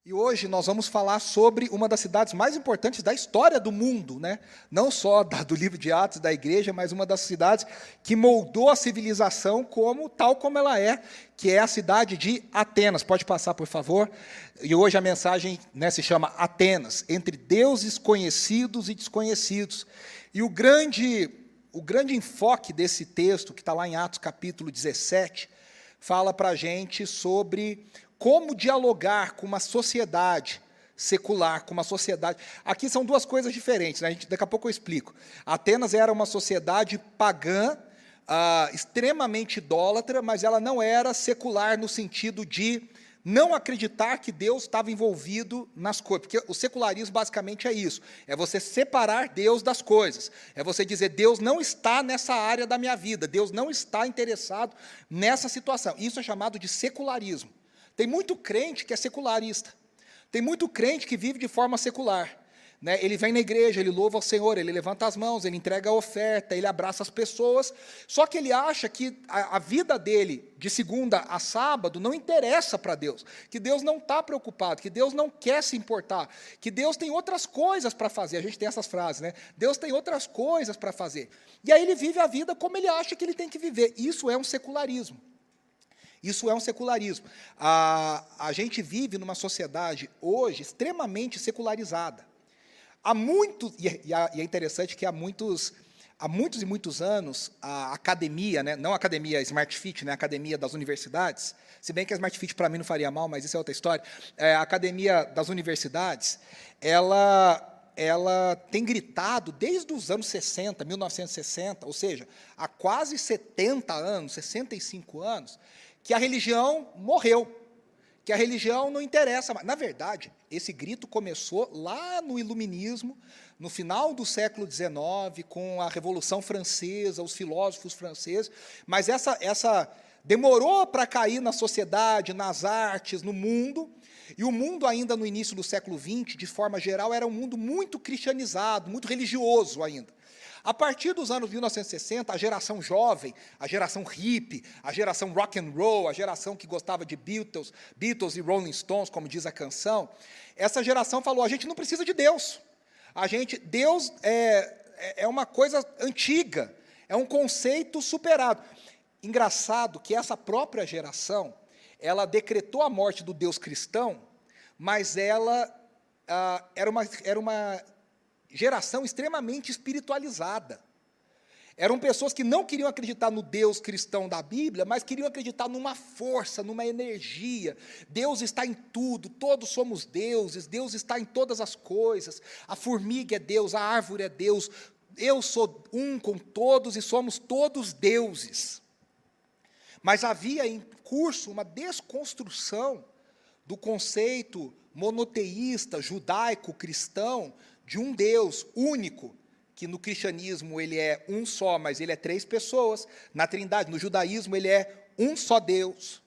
E hoje nós vamos falar sobre uma das cidades mais importantes da história do mundo, né? Não só do livro de Atos da igreja, mas uma das cidades que moldou a civilização tal como ela é, que é a cidade de Atenas. Pode passar, por favor. E hoje a mensagem, né, se chama Atenas, entre deuses conhecidos e desconhecidos. E o grande enfoque desse texto, que está lá em Atos capítulo 17, fala para a gente sobre como dialogar com uma sociedade secular, com uma sociedade. Aqui são duas coisas diferentes, né? Daqui a pouco eu explico. Atenas era uma sociedade pagã, extremamente idólatra, mas ela não era secular no sentido de não acreditar que Deus estava envolvido nas coisas, porque o secularismo basicamente é isso, é você separar Deus das coisas, é você dizer, Deus não está nessa área da minha vida, Deus não está interessado nessa situação. Isso é chamado de secularismo. Tem muito crente que é secularista, tem muito crente que vive de forma secular, né? Ele vem na igreja, ele louva o Senhor, ele levanta as mãos, ele entrega a oferta, ele abraça as pessoas, só que ele acha que a vida dele, de segunda a sábado, não interessa para Deus, que Deus não está preocupado, que Deus não quer se importar, que Deus tem outras coisas para fazer. A gente tem essas frases, né? Deus tem outras coisas para fazer. E aí ele vive a vida como ele acha que ele tem que viver. Isso é um secularismo. Isso é um secularismo. A gente vive numa sociedade hoje extremamente secularizada. Há muitos, e é interessante que há muitos e muitos anos, a academia, né, não a academia Smart Fit, né, a academia das universidades, se bem que a Smart Fit para mim não faria mal, mas isso é outra história, a academia das universidades, ela tem gritado desde os anos 60, 1960, ou seja, há quase 70 anos, 65 anos, que a religião morreu, que a religião não interessa mais. Na verdade, esse grito começou lá no Iluminismo, no final do século XIX, com a Revolução Francesa, os filósofos franceses, mas essa demorou para cair na sociedade, nas artes, no mundo, e o mundo ainda no início do século XX, de forma geral, era um mundo muito cristianizado, muito religioso ainda. A partir dos anos 1960, a geração jovem, a geração hippie, a geração rock and roll, a geração que gostava de Beatles e Rolling Stones, como diz a canção, essa geração falou, a gente não precisa de Deus. Deus é uma coisa antiga, é um conceito superado. Engraçado que essa própria geração, ela decretou a morte do Deus cristão, mas ela era uma geração extremamente espiritualizada. Eram pessoas que não queriam acreditar no Deus cristão da Bíblia, mas queriam acreditar numa força, numa energia. Deus está em tudo, todos somos deuses, Deus está em todas as coisas. A formiga é Deus, a árvore é Deus, eu sou um com todos e somos todos deuses. Mas havia em curso uma desconstrução do conceito monoteísta, judaico-cristão, de um Deus único, que no cristianismo ele é um só, mas ele é três pessoas, na Trindade, no judaísmo ele é um só Deus.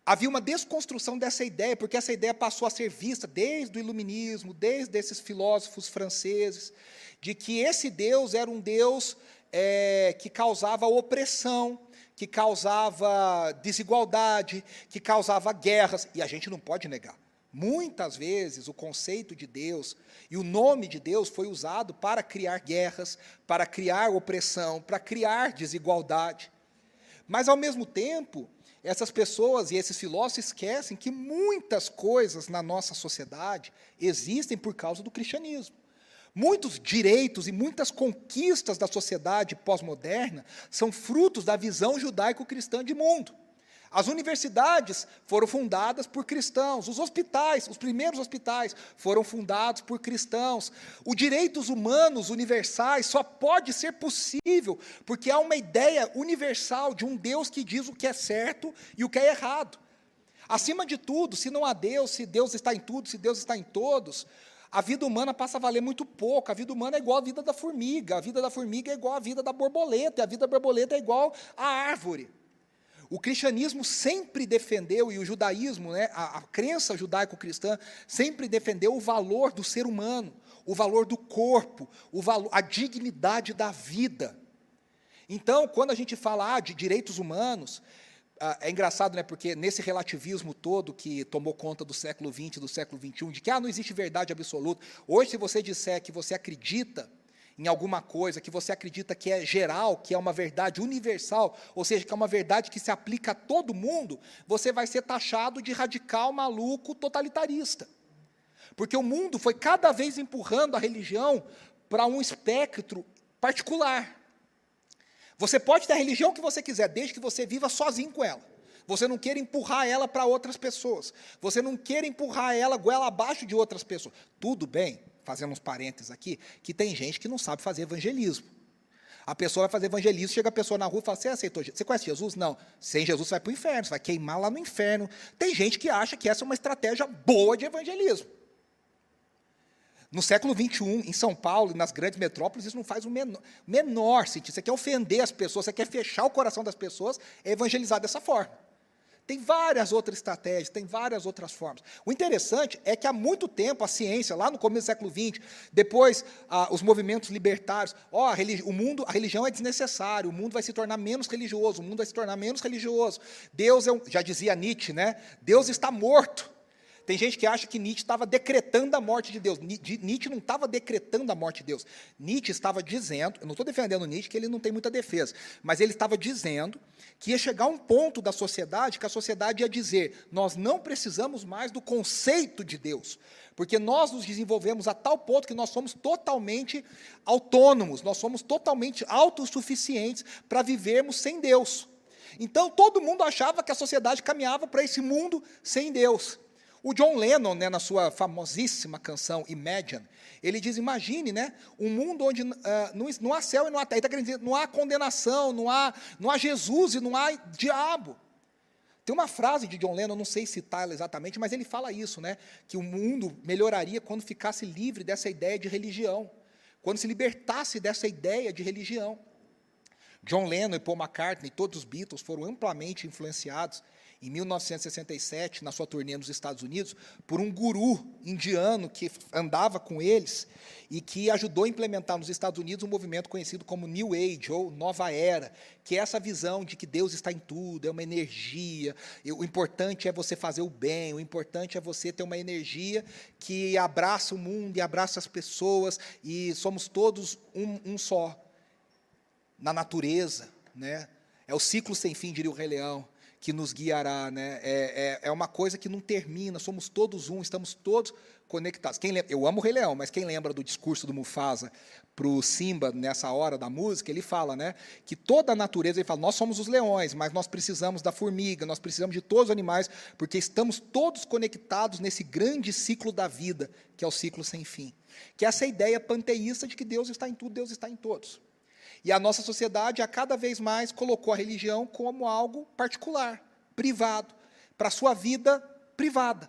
Havia uma desconstrução dessa ideia, porque essa ideia passou a ser vista desde o Iluminismo, desde esses filósofos franceses, de que esse Deus era um Deus que causava opressão, que causava desigualdade, que causava guerras, e a gente não pode negar. Muitas vezes o conceito de Deus e o nome de Deus foi usado para criar guerras, para criar opressão, para criar desigualdade. Mas, ao mesmo tempo, essas pessoas e esses filósofos esquecem que muitas coisas na nossa sociedade existem por causa do cristianismo. Muitos direitos e muitas conquistas da sociedade pós-moderna são frutos da visão judaico-cristã de mundo. As universidades foram fundadas por cristãos, os hospitais, os primeiros hospitais foram fundados por cristãos. Os direitos humanos universais só pode ser possível porque há uma ideia universal de um Deus que diz o que é certo e o que é errado. Acima de tudo, se não há Deus, se Deus está em tudo, se Deus está em todos, a vida humana passa a valer muito pouco. A vida humana é igual à vida da formiga, a vida da formiga é igual à vida da borboleta, e a vida da borboleta é igual à árvore. O cristianismo sempre defendeu, e o judaísmo, né, a crença judaico-cristã, sempre defendeu o valor do ser humano, o valor do corpo, a dignidade da vida. Então, quando a gente fala de direitos humanos, é engraçado, né, porque nesse relativismo todo que tomou conta do século XX, do século XXI, de que não existe verdade absoluta, hoje se você disser que você acredita em alguma coisa, que você acredita que é geral, que é uma verdade universal, ou seja, que é uma verdade que se aplica a todo mundo, você vai ser taxado de radical, maluco, totalitarista. Porque o mundo foi cada vez empurrando a religião para um espectro particular. Você pode ter a religião que você quiser, desde que você viva sozinho com ela. Você não queira empurrar ela para outras pessoas. Você não queira empurrar ela goela abaixo de outras pessoas. Tudo bem, fazendo uns parênteses aqui, que tem gente que não sabe fazer evangelismo. A pessoa vai fazer evangelismo, chega a pessoa na rua e fala, você aceitou Jesus? Você conhece Jesus? Não. Sem Jesus você vai para o inferno, você vai queimar lá no inferno. Tem gente que acha que essa é uma estratégia boa de evangelismo. No século XXI, em São Paulo e nas grandes metrópoles, isso não faz o menor sentido. Você quer ofender as pessoas, você quer fechar o coração das pessoas, é evangelizar dessa forma. Tem várias outras estratégias, tem várias outras formas. O interessante é que há muito tempo a ciência, lá no começo do século XX, depois os movimentos libertários, a religião é desnecessária, o mundo vai se tornar menos religioso, o mundo vai se tornar menos religioso. Deus já dizia Nietzsche, né? Deus está morto. Tem gente que acha que Nietzsche estava decretando a morte de Deus. Nietzsche não estava decretando a morte de Deus. Nietzsche estava dizendo, eu não estou defendendo Nietzsche, que ele não tem muita defesa, mas ele estava dizendo que ia chegar um ponto da sociedade, que a sociedade ia dizer, nós não precisamos mais do conceito de Deus, porque nós nos desenvolvemos a tal ponto que nós somos totalmente autônomos, nós somos totalmente autossuficientes para vivermos sem Deus. Então, todo mundo achava que a sociedade caminhava para esse mundo sem Deus. O John Lennon, né, na sua famosíssima canção Imagine, ele diz, imagine, né, um mundo onde não há céu e não há terra. Ele está querendo dizer, não há condenação, não há Jesus e não há diabo. Tem uma frase de John Lennon, não sei citá-la exatamente, mas ele fala isso, né, que o mundo melhoraria quando ficasse livre dessa ideia de religião, quando se libertasse dessa ideia de religião. John Lennon e Paul McCartney, todos os Beatles, foram amplamente influenciados em 1967, na sua turnê nos Estados Unidos, por um guru indiano que andava com eles e que ajudou a implementar nos Estados Unidos um movimento conhecido como New Age, ou Nova Era, que é essa visão de que Deus está em tudo, é uma energia, o importante é você fazer o bem, o importante é você ter uma energia que abraça o mundo e abraça as pessoas, e somos todos um só, na natureza, né? É o ciclo sem fim, diria o Rei Leão, que nos guiará, né? É uma coisa que não termina, somos todos um, estamos todos conectados. Eu amo o Rei Leão, mas quem lembra do discurso do Mufasa para o Simba, nessa hora da música, ele fala, né, que toda a natureza, ele fala, nós somos os leões, mas nós precisamos da formiga, nós precisamos de todos os animais, porque estamos todos conectados nesse grande ciclo da vida, que é o ciclo sem fim. Que é essa ideia panteísta de que Deus está em tudo, Deus está em todos. E a nossa sociedade, a cada vez mais, colocou a religião como algo particular, privado, para a sua vida privada.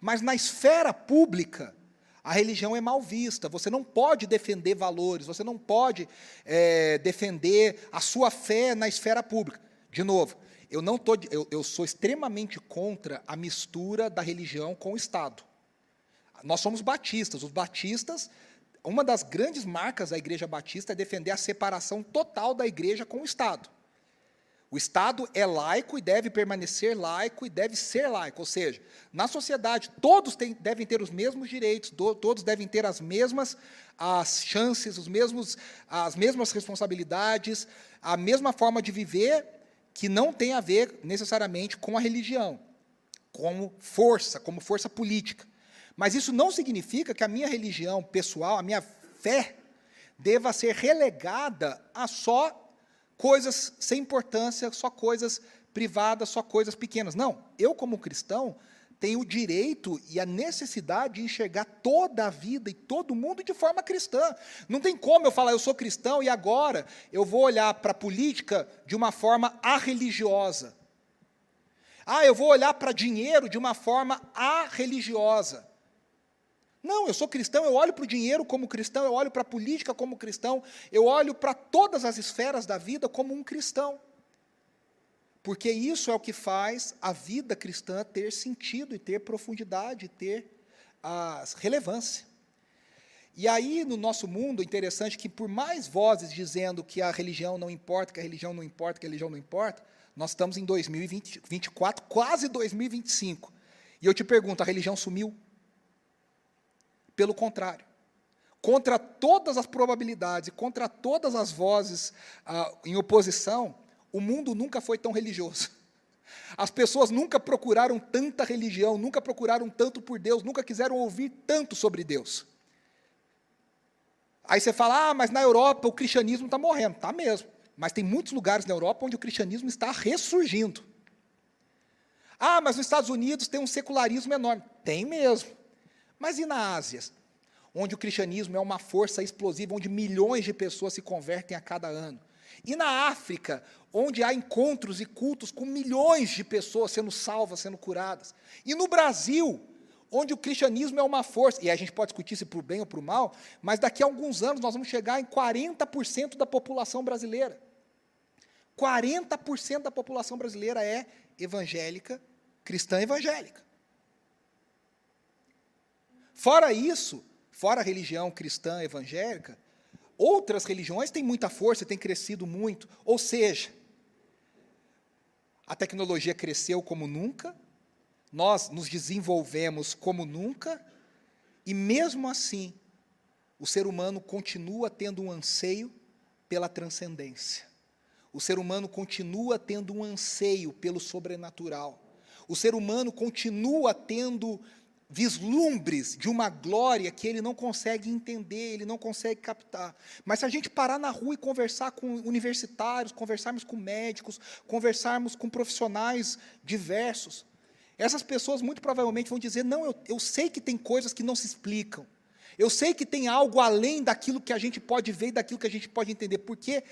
Mas na esfera pública, a religião é mal vista. Você não pode defender valores, você não pode defender a sua fé na esfera pública. De novo, eu sou extremamente contra a mistura da religião com o Estado. Nós somos batistas, os batistas... Uma das grandes marcas da Igreja Batista é defender a separação total da Igreja com o Estado. O Estado é laico e deve permanecer laico e deve ser laico, ou seja, na sociedade todos devem ter os mesmos direitos, todos devem ter as mesmas chances, as mesmas responsabilidades, a mesma forma de viver, que não tem a ver necessariamente com a religião, como força política. Mas isso não significa que a minha religião pessoal, a minha fé, deva ser relegada a só coisas sem importância, só coisas privadas, só coisas pequenas. Não, eu como cristão tenho o direito e a necessidade de enxergar toda a vida e todo mundo de forma cristã. Não tem como eu falar, eu sou cristão e agora eu vou olhar para a política de uma forma arreligiosa. Eu vou olhar para dinheiro de uma forma arreligiosa. Não, eu sou cristão, eu olho para o dinheiro como cristão, eu olho para a política como cristão, eu olho para todas as esferas da vida como um cristão. Porque isso é o que faz a vida cristã ter sentido, e ter profundidade, e ter relevância. E aí, no nosso mundo, é interessante que, por mais vozes dizendo que a religião não importa, que a religião não importa, que a religião não importa, Nós estamos em 2024, quase 2025. E eu te pergunto, a religião sumiu? Pelo contrário. Contra todas as probabilidades, contra todas as vozes em oposição, o mundo nunca foi tão religioso. As pessoas nunca procuraram tanta religião, nunca procuraram tanto por Deus, nunca quiseram ouvir tanto sobre Deus. Aí você fala, mas na Europa o cristianismo está morrendo. Está mesmo. Mas tem muitos lugares na Europa onde o cristianismo está ressurgindo. Mas nos Estados Unidos tem um secularismo enorme. Tem mesmo. Mas e na Ásia? Onde o cristianismo é uma força explosiva, onde milhões de pessoas se convertem a cada ano. E na África, onde há encontros e cultos com milhões de pessoas sendo salvas, sendo curadas. E no Brasil, onde o cristianismo é uma força, e a gente pode discutir se para o bem ou para o mal, mas daqui a alguns anos nós vamos chegar em 40% da população brasileira. 40% da população brasileira é evangélica, cristã evangélica. Fora isso, fora a religião cristã evangélica, outras religiões têm muita força, têm crescido muito, ou seja, a tecnologia cresceu como nunca, nós nos desenvolvemos como nunca, e mesmo assim, o ser humano continua tendo um anseio pela transcendência. O ser humano continua tendo um anseio pelo sobrenatural. O ser humano continua tendo vislumbres de uma glória que ele não consegue entender, ele não consegue captar. Mas se a gente parar na rua e conversar com universitários, conversarmos com médicos, conversarmos com profissionais diversos, essas pessoas muito provavelmente vão dizer, não, eu sei que tem coisas que não se explicam. Eu sei que tem algo além daquilo que a gente pode ver e daquilo que a gente pode entender, porque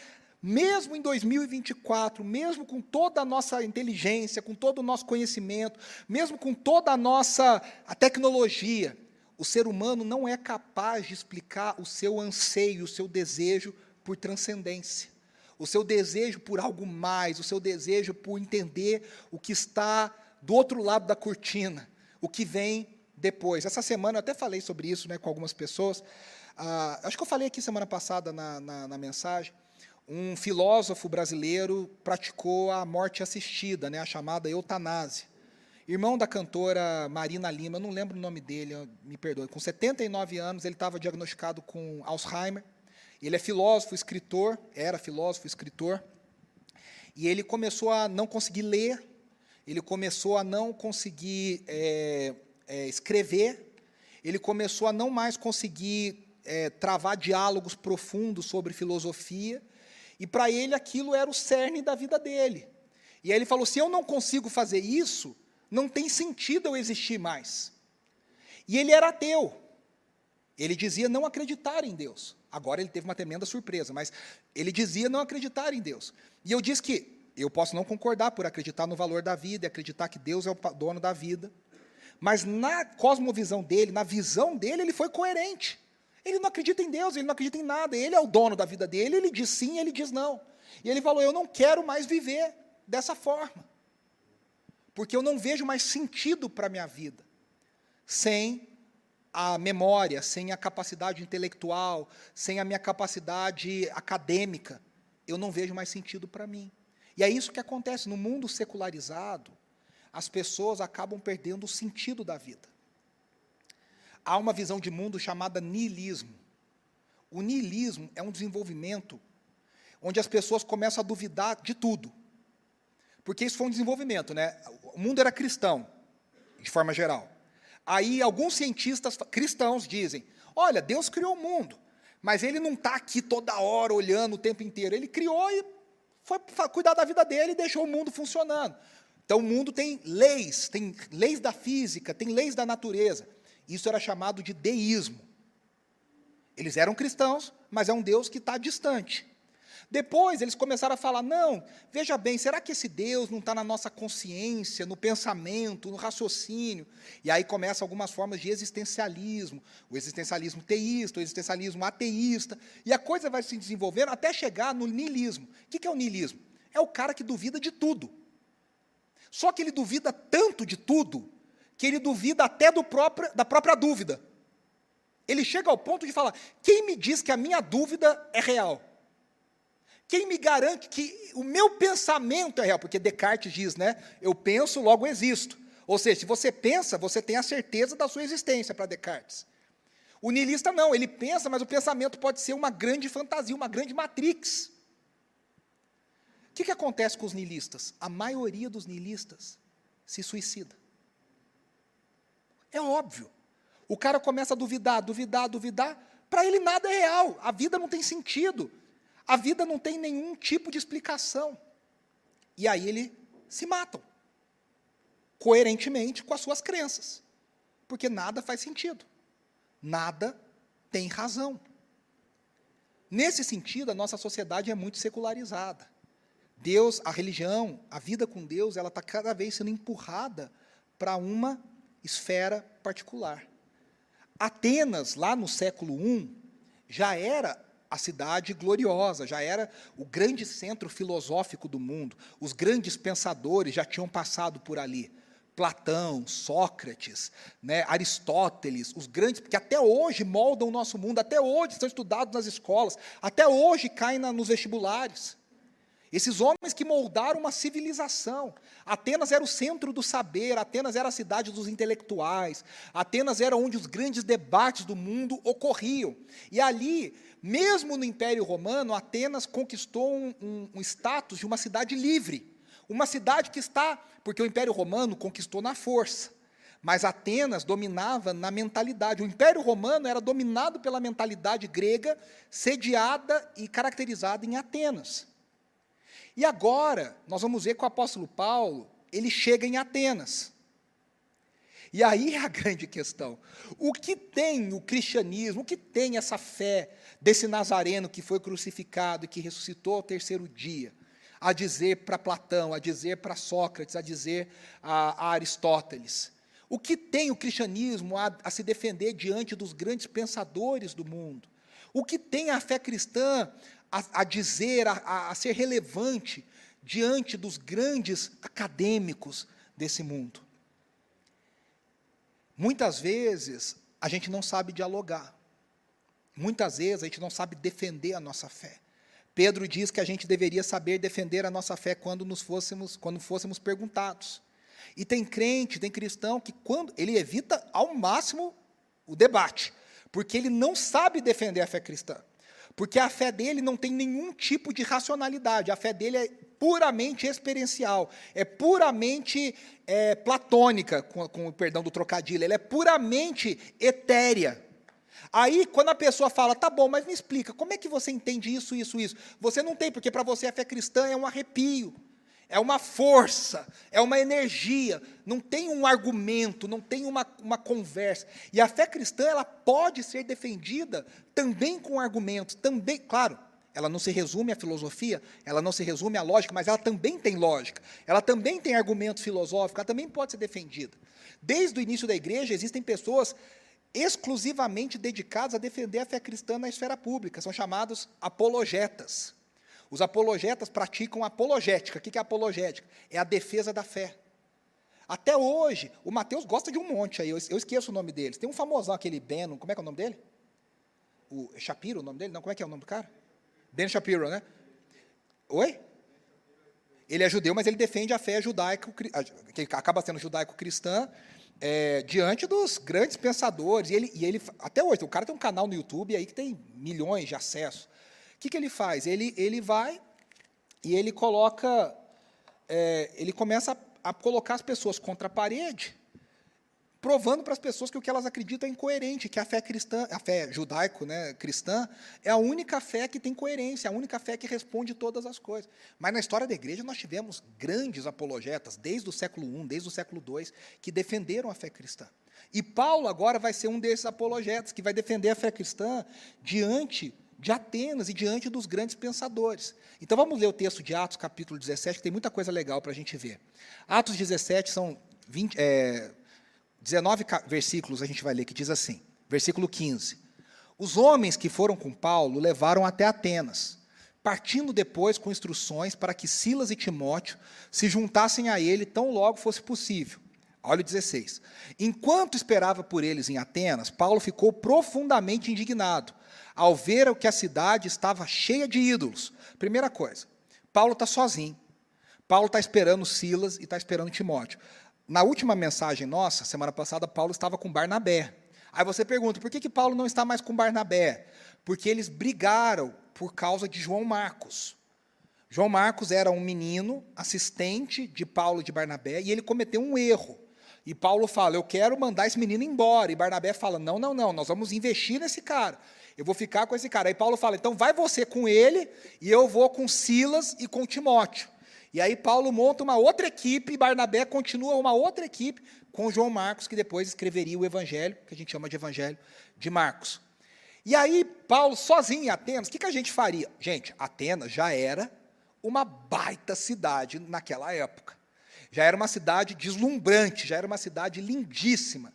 mesmo em 2024, mesmo com toda a nossa inteligência, com todo o nosso conhecimento, mesmo com toda a tecnologia, o ser humano não é capaz de explicar o seu anseio, o seu desejo por transcendência, o seu desejo por algo mais, o seu desejo por entender o que está do outro lado da cortina, o que vem depois. Essa semana eu até falei sobre isso, com algumas pessoas. Acho que eu falei aqui semana passada na mensagem. Um filósofo brasileiro praticou a morte assistida, a chamada eutanásia. Irmão da cantora Marina Lima, eu não lembro o nome dele, me perdoe, com 79 anos, ele estava diagnosticado com Alzheimer. Ele é filósofo, escritor, era filósofo, escritor, e ele começou a não conseguir ler, ele começou a não conseguir escrever, ele começou a não mais conseguir travar diálogos profundos sobre filosofia, e para ele aquilo era o cerne da vida dele. E aí ele falou, se eu não consigo fazer isso, não tem sentido eu existir mais. E ele era ateu. Ele dizia não acreditar em Deus. Agora ele teve uma tremenda surpresa, mas ele dizia não acreditar em Deus. E eu disse que eu posso não concordar por acreditar no valor da vida, e acreditar que Deus é o dono da vida, mas na cosmovisão dele, na visão dele, ele foi coerente. Ele não acredita em Deus, ele não acredita em nada, ele é o dono da vida dele, ele diz sim, ele diz não. E ele falou, eu não quero mais viver dessa forma, porque eu não vejo mais sentido para a minha vida, sem a memória, sem a capacidade intelectual, sem a minha capacidade acadêmica, eu não vejo mais sentido para mim. E é isso que acontece, no mundo secularizado, as pessoas acabam perdendo o sentido da vida. Há uma visão de mundo chamada niilismo. O niilismo é um desenvolvimento onde as pessoas começam a duvidar de tudo. Porque isso foi um desenvolvimento, O mundo era cristão, de forma geral. Aí alguns cientistas cristãos dizem, olha, Deus criou o mundo, mas ele não está aqui toda hora olhando o tempo inteiro. Ele criou e foi cuidar da vida dele e deixou o mundo funcionando. Então o mundo tem leis da física, tem leis da natureza. Isso era chamado de deísmo. Eles eram cristãos, mas é um Deus que está distante. Depois eles começaram a falar, não, veja bem, será que esse Deus não está na nossa consciência, no pensamento, no raciocínio? E aí começam algumas formas de existencialismo, o existencialismo teísta, o existencialismo ateísta, e a coisa vai se desenvolvendo até chegar no niilismo. O que é o niilismo? É o cara que duvida de tudo. Só que ele duvida tanto de tudo, que ele duvida até da própria dúvida. Ele chega ao ponto de falar, quem me diz que a minha dúvida é real? Quem me garante que o meu pensamento é real? Porque Descartes diz, né? Eu penso, logo existo. Ou seja, se você pensa, você tem a certeza da sua existência, para Descartes. O niilista não, ele pensa, mas o pensamento pode ser uma grande fantasia, uma grande matrix. O que acontece com os niilistas? A maioria dos niilistas se suicida. É óbvio. O cara começa a duvidar, para ele nada é real, a vida não tem sentido, a vida não tem nenhum tipo de explicação. E aí eles se matam, coerentemente com as suas crenças, porque nada faz sentido, nada tem razão. Nesse sentido, a nossa sociedade é muito secularizada. Deus, a religião, a vida com Deus, ela está cada vez sendo empurrada para uma esfera particular. Atenas, lá no século I, já era a cidade gloriosa, já era o grande centro filosófico do mundo. Os grandes pensadores já tinham passado por ali. Platão, Sócrates, né, Aristóteles, os grandes, que até hoje moldam o nosso mundo, até hoje são estudados nas escolas, até hoje caem nos vestibulares. Esses homens que moldaram uma civilização. Atenas era o centro do saber, Atenas era a cidade dos intelectuais, Atenas era onde os grandes debates do mundo ocorriam. E ali, mesmo no Império Romano, Atenas conquistou um status de uma cidade livre. Uma cidade que está, porque o Império Romano conquistou na força, mas Atenas dominava na mentalidade. O Império Romano era dominado pela mentalidade grega, sediada e caracterizada em Atenas. E agora, nós vamos ver que o apóstolo Paulo, ele chega em Atenas. E aí é a grande questão. O que tem o cristianismo, o que tem essa fé desse Nazareno que foi crucificado e que ressuscitou ao terceiro dia, a dizer para Platão, a dizer para Sócrates, a dizer a Aristóteles? O que tem o cristianismo a se defender diante dos grandes pensadores do mundo? O que tem a fé cristã a dizer, a ser relevante diante dos grandes acadêmicos desse mundo? Muitas vezes, a gente não sabe dialogar. Muitas vezes, a gente não sabe defender a nossa fé. Pedro diz que a gente deveria saber defender a nossa fé quando fôssemos perguntados. E tem crente, tem cristão, que ele evita ao máximo o debate, porque ele não sabe defender a fé cristã. Porque a fé dele não tem nenhum tipo de racionalidade, a fé dele é puramente experiencial, é puramente platônica, com o perdão do trocadilho, ela é puramente etérea. Aí, quando a pessoa fala, tá bom, mas me explica, como é que você entende isso, isso, isso? Você não tem, porque para você a fé cristã é um arrepio, é uma força, é uma energia, não tem um argumento, não tem uma conversa. E a fé cristã, ela pode ser defendida também com argumentos, também, claro, ela não se resume à filosofia, ela não se resume à lógica, mas ela também tem lógica, ela também tem argumento filosófico, ela também pode ser defendida. Desde o início da igreja, existem pessoas exclusivamente dedicadas a defender a fé cristã na esfera pública, são chamados apologetas. Os apologetas praticam apologética. O que é apologética? É a defesa da fé. Até hoje, o Mateus gosta de um monte aí, eu esqueço o nome deles. Tem um famosão, aquele Beno, como é que é o nome dele? O Shapiro, o nome dele? Não, como é que é o nome do cara? Ben Shapiro, né? Oi? Ele é judeu, mas ele defende a fé judaico, que acaba sendo judaico-cristã, diante dos grandes pensadores. E ele, até hoje, o cara tem um canal no YouTube aí que tem milhões de acessos. O que ele faz? Ele vai e ele coloca, ele começa a colocar as pessoas contra a parede, provando para as pessoas que o que elas acreditam é incoerente, que a fé cristã, a fé judaico, né, cristã, é a única fé que tem coerência, a única fé que responde todas as coisas. Mas na história da igreja nós tivemos grandes apologetas, desde o século I, desde o século II, que defenderam a fé cristã. E Paulo agora vai ser um desses apologetas, que vai defender a fé cristã diante de Atenas e diante dos grandes pensadores. Então vamos ler o texto de Atos, capítulo 17, que tem muita coisa legal para a gente ver. Atos 17 são 19 versículos, a gente vai ler, que diz assim, versículo 15. Os homens que foram com Paulo levaram até Atenas, partindo depois com instruções para que Silas e Timóteo se juntassem a ele tão logo fosse possível. Olha o 16. Enquanto esperava por eles em Atenas, Paulo ficou profundamente indignado, ao ver que a cidade estava cheia de ídolos. Primeira coisa, Paulo está sozinho. Paulo está esperando Silas e está esperando Timóteo. Na última mensagem nossa, semana passada, Paulo estava com Barnabé. Aí você pergunta, por que Paulo não está mais com Barnabé? Porque eles brigaram por causa de João Marcos. João Marcos era um menino, assistente de Paulo e de Barnabé, e ele cometeu um erro. E Paulo fala, eu quero mandar esse menino embora. E Barnabé fala, não, nós vamos investir nesse cara. Eu vou ficar com esse cara. Aí Paulo fala, então vai você com ele, e eu vou com Silas e com Timóteo. E aí Paulo monta uma outra equipe, e Barnabé continua uma outra equipe com João Marcos, que depois escreveria o evangelho, que a gente chama de evangelho de Marcos. E aí Paulo, sozinho em Atenas, o que a gente faria? Gente, Atenas já era uma baita cidade naquela época. Já era uma cidade deslumbrante, já era uma cidade lindíssima,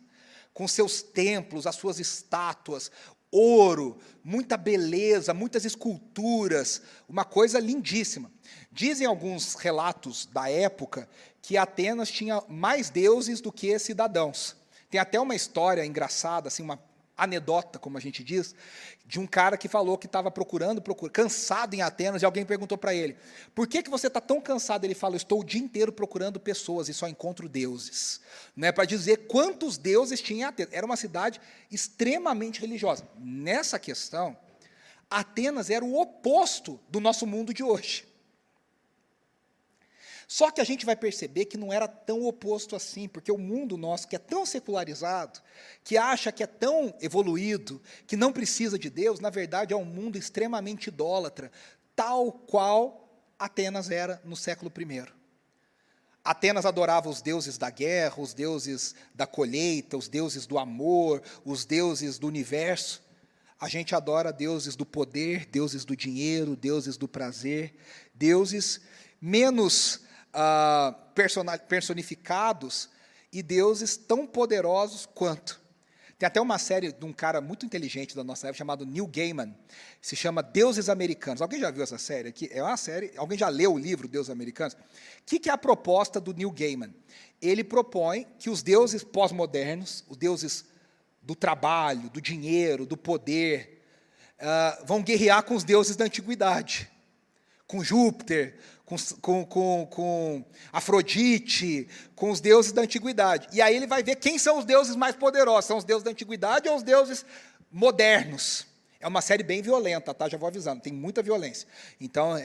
com seus templos, as suas estátuas, ouro, muita beleza, muitas esculturas, uma coisa lindíssima. Dizem alguns relatos da época que Atenas tinha mais deuses do que cidadãos. Tem até uma história engraçada, assim, uma anedota, como a gente diz, de um cara que falou que estava procurando, cansado em Atenas, e alguém perguntou para ele, por que você está tão cansado? Ele falou, estou o dia inteiro procurando pessoas e só encontro deuses. Né, para dizer quantos deuses tinha em Atenas. Era uma cidade extremamente religiosa. Nessa questão, Atenas era o oposto do nosso mundo de hoje. Só que a gente vai perceber que não era tão oposto assim, porque o mundo nosso, que é tão secularizado, que acha que é tão evoluído, que não precisa de Deus, na verdade é um mundo extremamente idólatra, tal qual Atenas era no século I. Atenas adorava os deuses da guerra, os deuses da colheita, os deuses do amor, os deuses do universo. A gente adora deuses do poder, deuses do dinheiro, deuses do prazer, deuses menos personificados e deuses tão poderosos quanto. Tem até uma série de um cara muito inteligente da nossa época, chamado Neil Gaiman, se chama Deuses Americanos. Alguém já viu essa série aqui? É uma série, alguém já leu o livro Deuses Americanos? O que é a proposta do Neil Gaiman? Ele propõe que os deuses pós-modernos, os deuses do trabalho, do dinheiro, do poder, vão guerrear com os deuses da antiguidade, com Júpiter, com Afrodite, com os deuses da antiguidade. E aí ele vai ver quem são os deuses mais poderosos, são os deuses da antiguidade ou os deuses modernos. É uma série bem violenta, tá? Já vou avisando, tem muita violência. Então,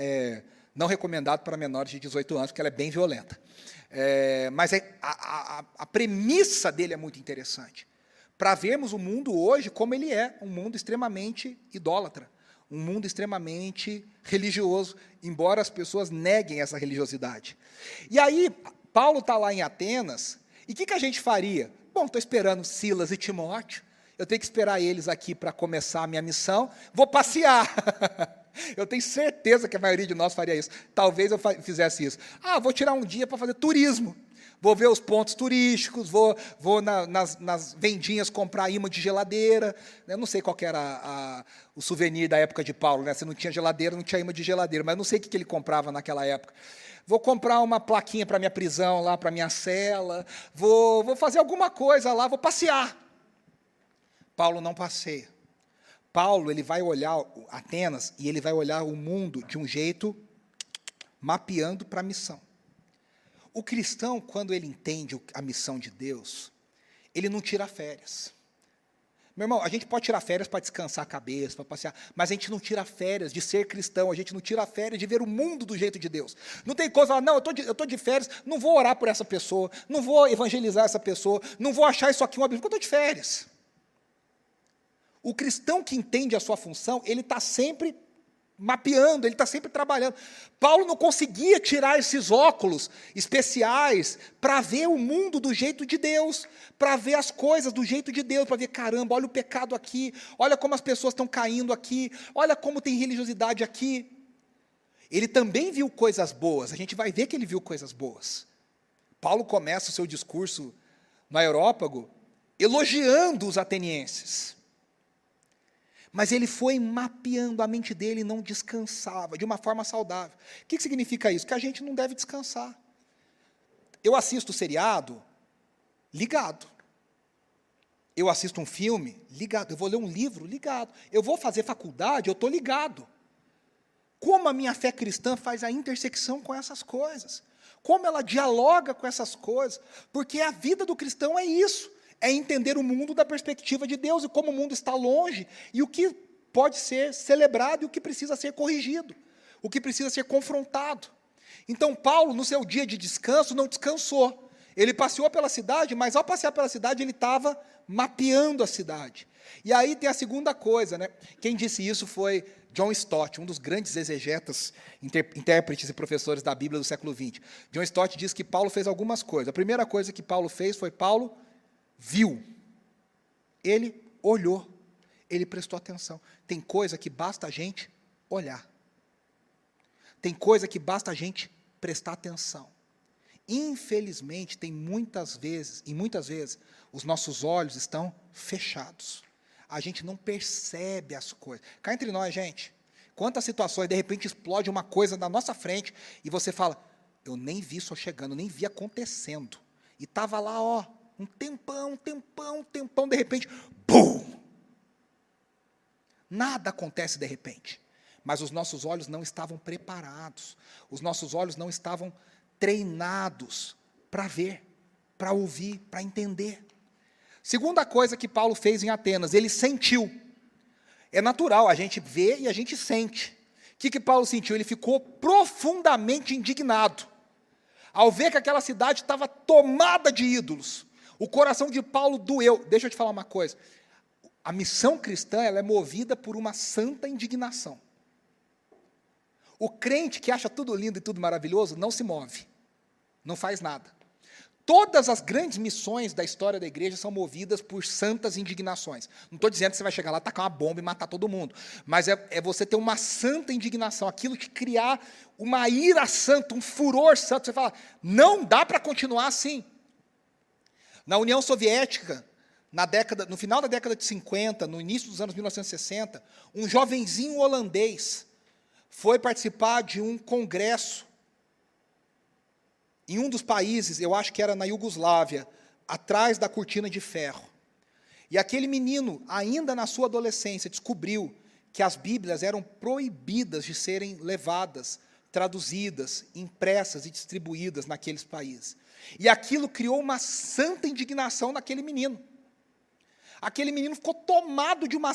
não recomendado para menores de 18 anos, porque ela é bem violenta. Mas a premissa dele é muito interessante, para vermos o mundo hoje como ele é, um mundo extremamente idólatra, um mundo extremamente religioso, embora as pessoas neguem essa religiosidade. E aí, Paulo está lá em Atenas, e o que a gente faria? Bom, estou esperando Silas e Timóteo, eu tenho que esperar eles aqui para começar a minha missão, vou passear. Eu tenho certeza que a maioria de nós faria isso. Talvez eu fizesse isso. Vou tirar um dia para fazer turismo. Vou ver os pontos turísticos, vou nas vendinhas comprar imã de geladeira. Eu não sei qual que era o souvenir da época de Paulo, né? Se não tinha geladeira, não tinha imã de geladeira, mas eu não sei o que ele comprava naquela época. Vou comprar uma plaquinha para minha prisão, lá para minha cela, vou fazer alguma coisa lá, vou passear. Paulo não passeia. Paulo, ele vai olhar Atenas e ele vai olhar o mundo de um jeito mapeando para a missão. O cristão, quando ele entende a missão de Deus, ele não tira férias. Meu irmão, a gente pode tirar férias para descansar a cabeça, para passear, mas a gente não tira férias de ser cristão, a gente não tira férias de ver o mundo do jeito de Deus. Não tem coisa, não, eu estou de férias, não vou orar por essa pessoa, não vou evangelizar essa pessoa, não vou achar isso aqui uma Bíblia, porque eu estou de férias. O cristão que entende a sua função, ele está sempre mapeando, ele está sempre trabalhando. Paulo não conseguia tirar esses óculos especiais para ver o mundo do jeito de Deus, para ver as coisas do jeito de Deus, para ver, caramba, olha o pecado aqui, olha como as pessoas estão caindo aqui, olha como tem religiosidade aqui. Ele também viu coisas boas, a gente vai ver que ele viu coisas boas. Paulo começa o seu discurso no Areópago elogiando os atenienses. Mas ele foi mapeando a mente dele e não descansava, de uma forma saudável. O que significa isso? Que a gente não deve descansar. Eu assisto seriado, ligado. Eu assisto um filme, ligado. Eu vou ler um livro, ligado. Eu vou fazer faculdade, eu estou ligado. Como a minha fé cristã faz a intersecção com essas coisas. Como ela dialoga com essas coisas. Porque a vida do cristão é isso. É entender o mundo da perspectiva de Deus e como o mundo está longe e o que pode ser celebrado e o que precisa ser corrigido. O que precisa ser confrontado. Então, Paulo, no seu dia de descanso, não descansou. Ele passeou pela cidade, mas ao passear pela cidade, ele estava mapeando a cidade. E aí tem a segunda coisa, né? Quem disse isso foi John Stott, um dos grandes exegetas, intérpretes e professores da Bíblia do século XX. John Stott diz que Paulo fez algumas coisas. A primeira coisa que Paulo fez foi Paulo viu. Ele olhou. Ele prestou atenção. Tem coisa que basta a gente olhar. Tem coisa que basta a gente prestar atenção. Infelizmente, tem muitas vezes, os nossos olhos estão fechados. A gente não percebe as coisas. Cá entre nós, gente, quantas situações, de repente, explode uma coisa na nossa frente e você fala, eu nem vi isso chegando, nem vi acontecendo. E estava lá, ó, um tempão, de repente, BUM! Nada acontece de repente. Mas os nossos olhos não estavam preparados. Os nossos olhos não estavam treinados para ver, para ouvir, para entender. Segunda coisa que Paulo fez em Atenas, ele sentiu. É natural, a gente vê e a gente sente. O que Paulo sentiu? Ele ficou profundamente indignado. Ao ver que aquela cidade estava tomada de ídolos. O coração de Paulo doeu. Deixa eu te falar uma coisa. A missão cristã, ela é movida por uma santa indignação. O crente que acha tudo lindo e tudo maravilhoso não se move, não faz nada. Todas as grandes missões da história da igreja são movidas por santas indignações. Não estou dizendo que você vai chegar lá, tacar uma bomba e matar todo mundo, mas é você ter uma santa indignação, aquilo que criar uma ira santa, um furor santo. Você fala, não dá para continuar assim. Na União Soviética, no final da década de 50, no início dos anos 1960, um jovenzinho holandês foi participar de um congresso em um dos países, eu acho que era na Iugoslávia, atrás da cortina de ferro. E aquele menino, ainda na sua adolescência, descobriu que as Bíblias eram proibidas de serem levadas, traduzidas, impressas e distribuídas naqueles países. E aquilo criou uma santa indignação naquele menino. Aquele menino ficou tomado de uma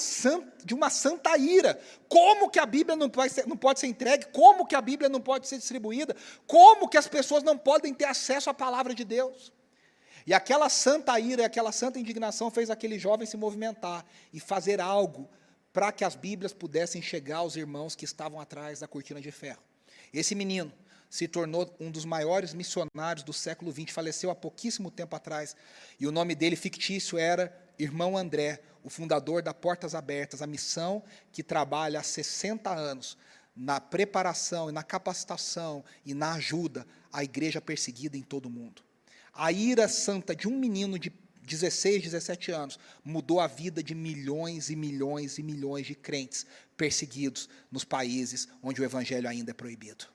santa ira. Como que a Bíblia não pode ser entregue? Como que a Bíblia não pode ser distribuída? Como que as pessoas não podem ter acesso à palavra de Deus? E aquela santa ira, aquela santa indignação fez aquele jovem se movimentar e fazer algo para que as Bíblias pudessem chegar aos irmãos que estavam atrás da cortina de ferro. Esse menino se tornou um dos maiores missionários do século XX, faleceu há pouquíssimo tempo atrás, e o nome dele fictício era Irmão André, o fundador da Portas Abertas, a missão que trabalha há 60 anos na preparação e na capacitação e na ajuda à igreja perseguida em todo o mundo. A ira santa de um menino de 16, 17 anos mudou a vida de milhões e milhões e milhões de crentes perseguidos nos países onde o evangelho ainda é proibido.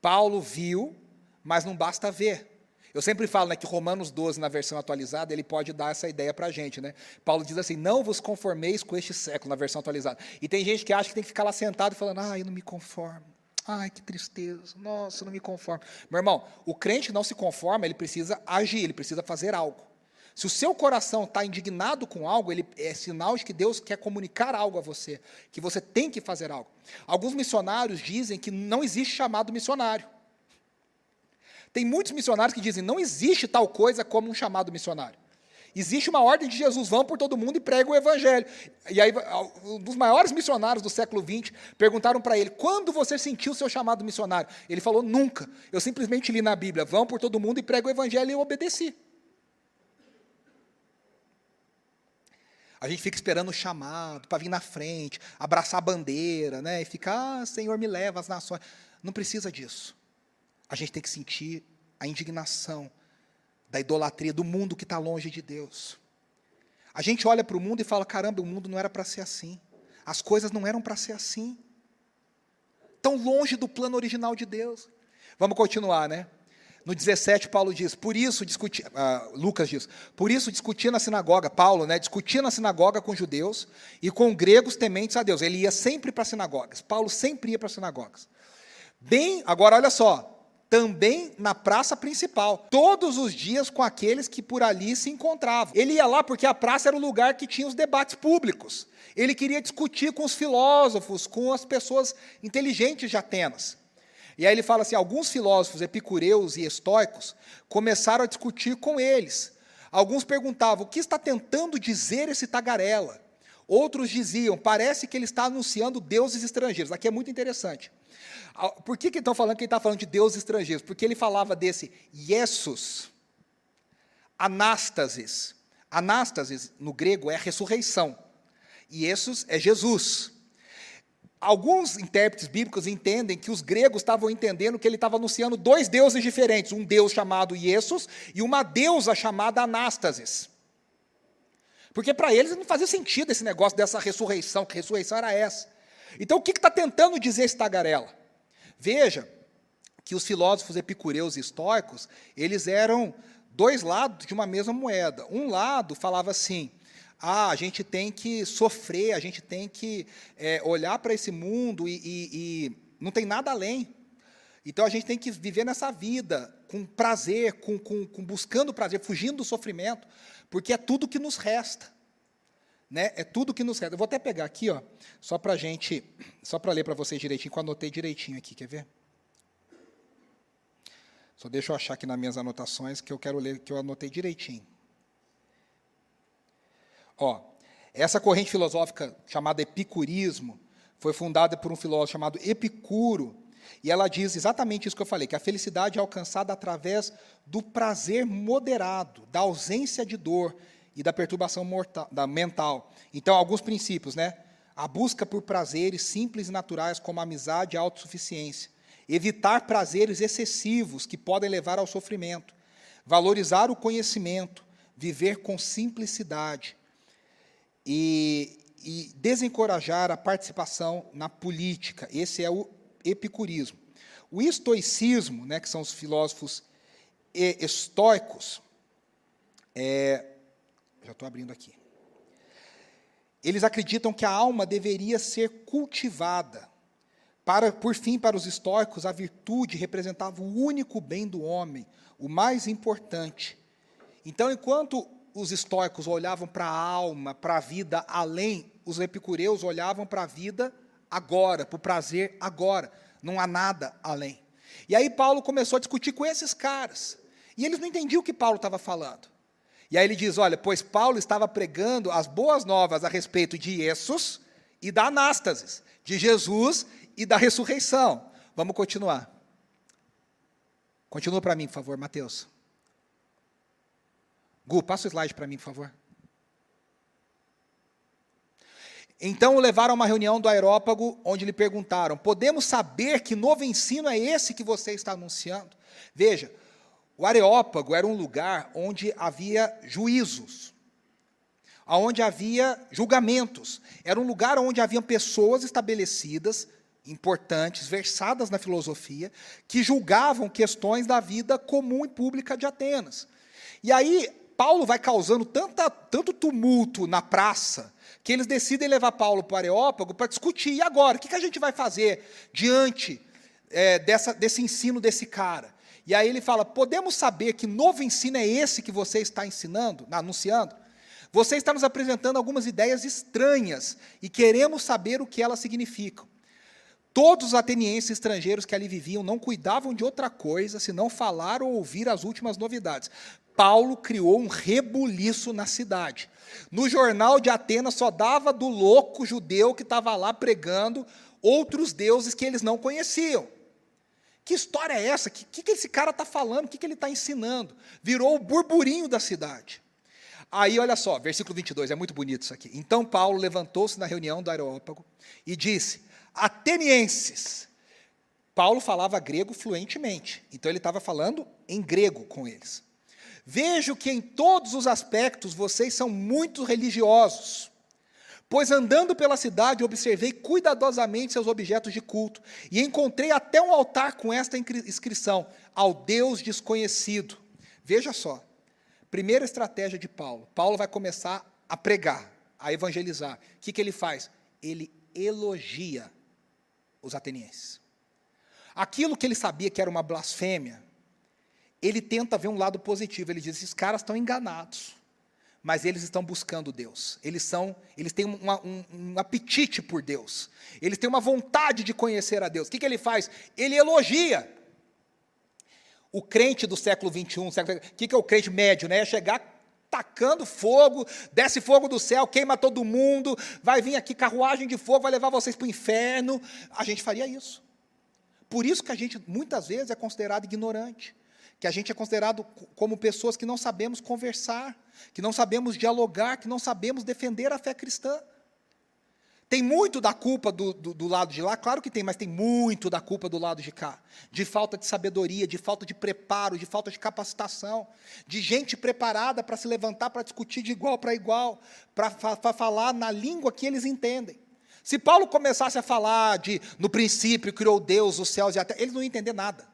Paulo viu, mas não basta ver. Eu sempre falo, né, que Romanos 12, na versão atualizada, ele pode dar essa ideia para a gente. Né? Paulo diz assim, não vos conformeis com este século, na versão atualizada. E tem gente que acha que tem que ficar lá sentado falando, eu não me conformo. Ai, que tristeza. Nossa, eu não me conformo. Meu irmão, o crente não se conforma, ele precisa agir, ele precisa fazer algo. Se o seu coração está indignado com algo, ele é sinal de que Deus quer comunicar algo a você, que você tem que fazer algo. Alguns missionários dizem que não existe chamado missionário. Tem muitos missionários que dizem, não existe tal coisa como um chamado missionário. Existe uma ordem de Jesus, vão por todo mundo e pregam o evangelho. E aí, um dos maiores missionários do século XX, perguntaram para ele, quando você sentiu o seu chamado missionário? Ele falou, nunca. Eu simplesmente li na Bíblia, vão por todo mundo e pregam o evangelho, e eu obedeci. A gente fica esperando o chamado para vir na frente, abraçar a bandeira, né, e ficar, Senhor, me leva às nações. Não precisa disso. A gente tem que sentir a indignação da idolatria, do mundo que está longe de Deus. A gente olha para o mundo e fala, caramba, o mundo não era para ser assim. As coisas não eram para ser assim. Tão longe do plano original de Deus. Vamos continuar, né? No 17, Paulo diz, Lucas diz, por isso discutia na sinagoga, Paulo, né, discutia na sinagoga com judeus e com gregos tementes a Deus. Ele ia sempre para as sinagogas. Paulo sempre ia para as sinagogas. Agora olha só, também na praça principal, todos os dias com aqueles que por ali se encontravam. Ele ia lá porque a praça era o lugar que tinha os debates públicos. Ele queria discutir com os filósofos, com as pessoas inteligentes de Atenas. E aí ele fala assim, alguns filósofos epicureus e estoicos começaram a discutir com eles. Alguns perguntavam, o que está tentando dizer esse tagarela? Outros diziam, parece que ele está anunciando deuses estrangeiros. Aqui é muito interessante. Por que estão falando que ele está falando de deuses estrangeiros? Porque ele falava desse Iesus, Anástasis. Anástasis, no grego, é ressurreição. Iesus é Jesus. Alguns intérpretes bíblicos entendem que os gregos estavam entendendo que ele estava anunciando dois deuses diferentes, um deus chamado Iesus e uma deusa chamada Anástasis. Porque para eles não fazia sentido esse negócio dessa ressurreição, que ressurreição era essa. Então o que está tentando dizer esse tagarela? Veja que os filósofos epicureus e estoicos, eles eram dois lados de uma mesma moeda. Um lado falava assim, a gente tem que sofrer, a gente tem que olhar para esse mundo e não tem nada além. Então, a gente tem que viver nessa vida com prazer, buscando prazer, fugindo do sofrimento, porque é tudo que nos resta. Né? É tudo que nos resta. Eu vou até pegar aqui, ó, só para ler para vocês direitinho, que eu anotei direitinho aqui, quer ver? Só deixa eu achar aqui nas minhas anotações, que eu quero ler, que eu anotei direitinho. Ó, essa corrente filosófica chamada epicurismo foi fundada por um filósofo chamado Epicuro, e ela diz exatamente isso que eu falei, que a felicidade é alcançada através do prazer moderado, da ausência de dor e da perturbação mental. Então, alguns princípios, né? A busca por prazeres simples e naturais, como a amizade e a autossuficiência. Evitar prazeres excessivos que podem levar ao sofrimento. Valorizar o conhecimento, viver com simplicidade. E desencorajar a participação na política. Esse é o epicurismo. O estoicismo, né, que são os filósofos estoicos, já estou abrindo aqui. Eles acreditam que a alma deveria ser cultivada. Por fim, para os estoicos, a virtude representava o único bem do homem, o mais importante. Então, enquanto os estoicos olhavam para a alma, para a vida além, os epicureus olhavam para a vida agora, para o prazer agora, não há nada além. E aí Paulo começou a discutir com esses caras, e eles não entendiam o que Paulo estava falando. E aí ele diz, olha, pois Paulo estava pregando as boas novas a respeito de Iesus e da Anástasis, de Jesus e da ressurreição. Vamos continuar. Continua para mim, por favor, Mateus. Gu, passa o slide para mim, por favor. Então o levaram a uma reunião do Areópago, onde lhe perguntaram, podemos saber que novo ensino é esse que você está anunciando? Veja, o Areópago era um lugar onde havia juízos, onde havia julgamentos. Era um lugar onde haviam pessoas estabelecidas, importantes, versadas na filosofia, que julgavam questões da vida comum e pública de Atenas. E aí, Paulo vai causando tanto tumulto na praça, que eles decidem levar Paulo para o Areópago para discutir. E agora, o que a gente vai fazer diante desse ensino desse cara? E aí ele fala, podemos saber que novo ensino é esse que você está ensinando, anunciando? Você está nos apresentando algumas ideias estranhas e queremos saber o que elas significam. Todos os atenienses estrangeiros que ali viviam não cuidavam de outra coisa senão falar ou ouvir as últimas novidades. Paulo criou um rebuliço na cidade. No jornal de Atenas só dava do louco judeu que estava lá pregando outros deuses que eles não conheciam. Que história é essa? O que esse cara está falando? O que ele está ensinando? Virou o burburinho da cidade. Aí, olha só, versículo 22, é muito bonito isso aqui. Então Paulo levantou-se na reunião do Areópago e disse, atenienses. Paulo falava grego fluentemente, então ele estava falando em grego com eles. Vejo que em todos os aspectos vocês são muito religiosos. Pois andando pela cidade, observei cuidadosamente seus objetos de culto, e encontrei até um altar com esta inscrição: ao Deus desconhecido. Veja só, primeira estratégia de Paulo. Paulo vai começar a pregar, a evangelizar. O que ele faz? Ele elogia os atenienses. Aquilo que ele sabia que era uma blasfêmia, ele tenta ver um lado positivo. Ele diz: esses caras estão enganados, mas eles estão buscando Deus. Eles têm um apetite por Deus. Eles têm uma vontade de conhecer a Deus. O que ele faz? Ele elogia. O crente do século XXI, o que é o crente médio? É chegar tacando fogo, desce fogo do céu, queima todo mundo, vai vir aqui carruagem de fogo, vai levar vocês para o inferno. A gente faria isso. Por isso que a gente, muitas vezes, é considerado ignorante, que a gente é considerado como pessoas que não sabemos conversar, que não sabemos dialogar, que não sabemos defender a fé cristã. Tem muito da culpa do lado de lá, claro que tem, mas tem muito da culpa do lado de cá, de falta de sabedoria, de falta de preparo, de falta de capacitação, de gente preparada para se levantar, para discutir de igual para igual, para falar na língua que eles entendem. Se Paulo começasse a falar no princípio criou Deus, os céus e a terra, eles não iam entender nada.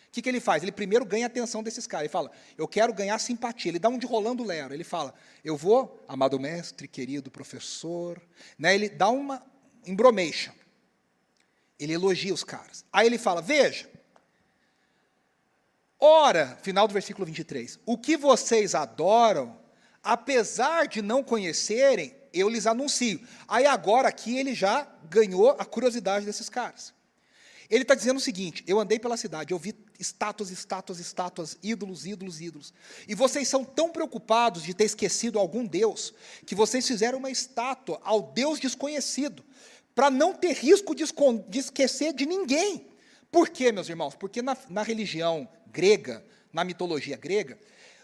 O que ele faz? Ele primeiro ganha a atenção desses caras. Ele fala: eu quero ganhar simpatia. Ele dá um de Rolando Lero. Ele fala: eu vou, amado mestre, querido professor. Ele dá uma embromation. Ele elogia os caras. Aí ele fala: veja, ora, final do versículo 23, o que vocês adoram, apesar de não conhecerem, eu lhes anuncio. Aí agora aqui ele já ganhou a curiosidade desses caras. Ele está dizendo o seguinte: eu andei pela cidade, eu vi estátuas, estátuas, estátuas, ídolos, ídolos, ídolos. E vocês são tão preocupados de ter esquecido algum Deus, que vocês fizeram uma estátua ao Deus desconhecido, para não ter risco de esquecer de ninguém. Por quê, meus irmãos? Porque na religião grega, na mitologia grega,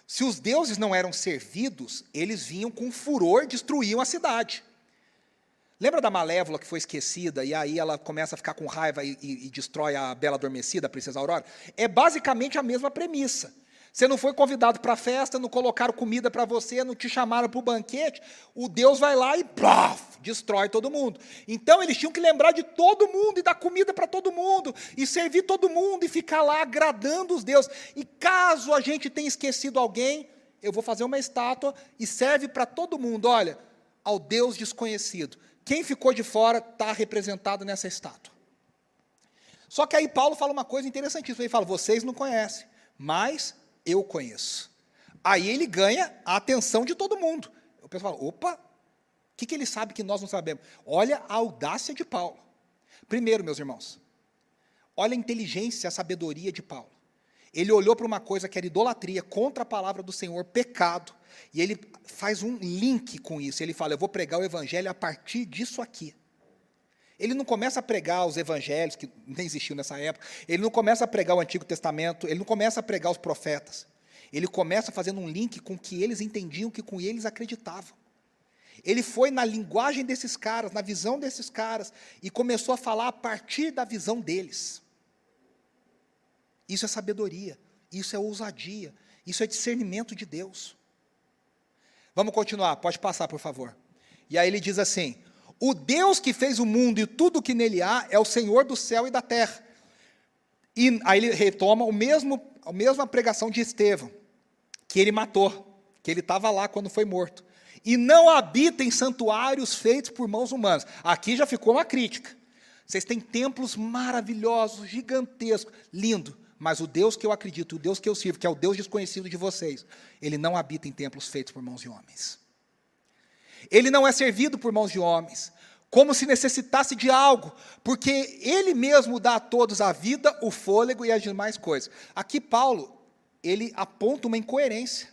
se os deuses não eram servidos, eles vinham com furor, destruíam a cidade. Lembra da Malévola que foi esquecida, e aí ela começa a ficar com raiva e destrói a Bela Adormecida, a Princesa Aurora? É basicamente a mesma premissa. Você não foi convidado para a festa, não colocaram comida para você, não te chamaram para o banquete, o Deus vai lá e plaf, destrói todo mundo. Então eles tinham que lembrar de todo mundo, e dar comida para todo mundo, e servir todo mundo, e ficar lá agradando os deuses. E caso a gente tenha esquecido alguém, eu vou fazer uma estátua, e serve para todo mundo, olha, ao Deus desconhecido. Quem ficou de fora está representado nessa estátua. Só que aí Paulo fala uma coisa interessantíssima. Ele fala: vocês não conhecem, mas eu conheço. Aí ele ganha a atenção de todo mundo. O pessoal fala: opa, o que ele sabe que nós não sabemos? Olha a audácia de Paulo. Primeiro, meus irmãos, olha a inteligência, a sabedoria de Paulo. Ele olhou para uma coisa que era idolatria, contra a palavra do Senhor, pecado, e ele faz um link com isso. Ele fala: eu vou pregar o evangelho a partir disso aqui. Ele não começa a pregar os evangelhos, que nem existiu nessa época, ele não começa a pregar o Antigo Testamento, ele não começa a pregar os profetas. Ele começa fazendo um link com o que eles entendiam, que com eles acreditavam. Ele foi na linguagem desses caras, na visão desses caras, e começou a falar a partir da visão deles. Isso é sabedoria, isso é ousadia, isso é discernimento de Deus. Vamos continuar, pode passar, por favor. E aí ele diz assim: o Deus que fez o mundo e tudo o que nele há é o Senhor do céu e da terra. E aí ele retoma a mesma pregação de Estevão, que ele matou, que ele estava lá quando foi morto. E não habita em santuários feitos por mãos humanas. Aqui já ficou uma crítica. Vocês têm templos maravilhosos, gigantescos, lindo. Mas o Deus que eu acredito, o Deus que eu sirvo, que é o Deus desconhecido de vocês, ele não habita em templos feitos por mãos de homens. Ele não é servido por mãos de homens, como se necessitasse de algo, porque ele mesmo dá a todos a vida, o fôlego e as demais coisas. Aqui Paulo, ele aponta uma incoerência.